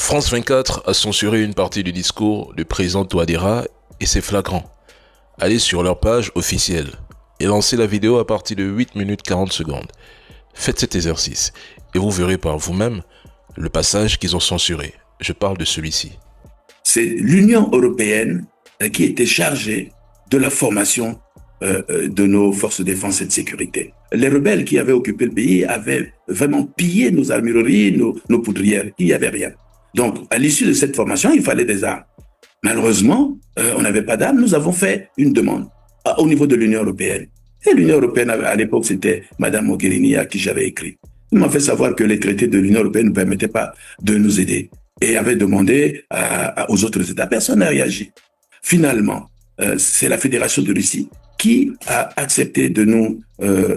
France 24 a censuré une partie du discours du président Touadéra et c'est flagrant. Allez sur leur page officielle et lancez la vidéo à partir de 8 minutes 40 secondes. Faites cet exercice et vous verrez par vous-même le passage qu'ils ont censuré. Je parle de celui-ci. C'est l'Union européenne qui était chargée de la formation de nos forces de défense et de sécurité. Les rebelles qui avaient occupé le pays avaient vraiment pillé nos armureries, nos poudrières. Il n'y avait rien. Donc, à l'issue de cette formation, il fallait des armes. Malheureusement, on n'avait pas d'armes. Nous avons fait une demande au niveau de l'Union européenne. Et l'Union européenne, à l'époque, c'était Mme Mogherini à qui j'avais écrit. Elle m'a fait savoir que les traités de l'Union européenne ne permettaient pas de nous aider et avait demandé aux autres États. Personne n'a réagi. Finalement, c'est la Fédération de Russie qui a accepté de nous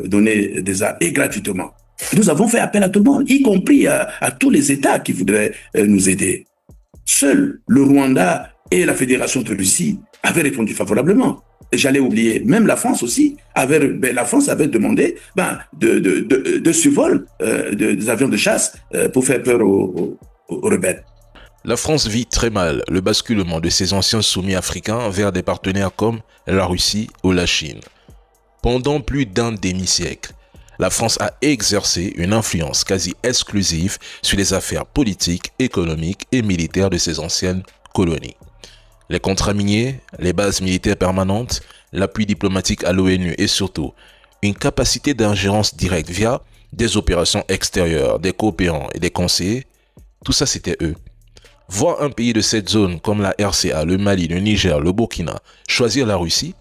donner des armes et gratuitement. Nous avons fait appel à tout le monde, y compris à tous les États qui voudraient nous aider. Seul le Rwanda et la Fédération de Russie avaient répondu favorablement. Et j'allais oublier, même la France aussi, la France avait demandé de survol des avions de chasse pour faire peur aux rebelles. La France vit très mal le basculement de ses anciens soumis africains vers des partenaires comme la Russie ou la Chine. Pendant plus d'un demi-siècle, la France a exercé une influence quasi exclusive sur les affaires politiques, économiques et militaires de ses anciennes colonies. Les contrats miniers, les bases militaires permanentes, l'appui diplomatique à l'ONU et surtout une capacité d'ingérence directe via des opérations extérieures, des coopérants et des conseillers, tout ça c'était eux. Voir un pays de cette zone comme la RCA, le Mali, le Niger, le Burkina choisir la Russie,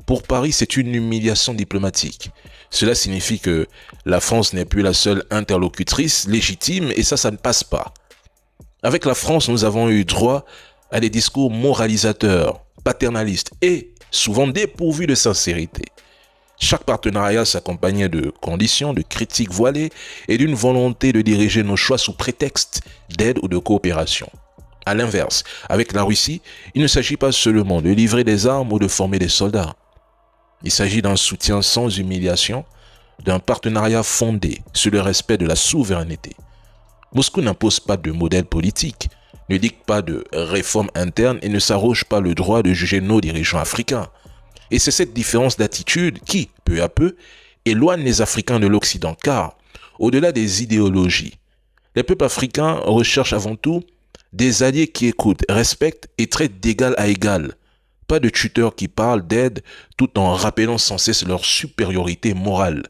pour Paris c'est une humiliation diplomatique. Cela signifie que la France n'est plus la seule interlocutrice légitime et ça ne passe pas. Avec la France, nous avons eu droit à des discours moralisateurs, paternalistes et souvent dépourvus de sincérité. Chaque partenariat s'accompagnait de conditions, de critiques voilées et d'une volonté de diriger nos choix sous prétexte d'aide ou de coopération. À l'inverse, avec la Russie, il ne s'agit pas seulement de livrer des armes ou de former des soldats. Il s'agit d'un soutien sans humiliation, d'un partenariat fondé sur le respect de la souveraineté. Moscou n'impose pas de modèle politique, ne dicte pas de réforme interne et ne s'arroge pas le droit de juger nos dirigeants africains. Et c'est cette différence d'attitude qui, peu à peu, éloigne les Africains de l'Occident, car, au-delà des idéologies, les peuples africains recherchent avant tout des alliés qui écoutent, respectent et traitent d'égal à égal. Pas de tuteurs qui parlent d'aide tout en rappelant sans cesse leur supériorité morale.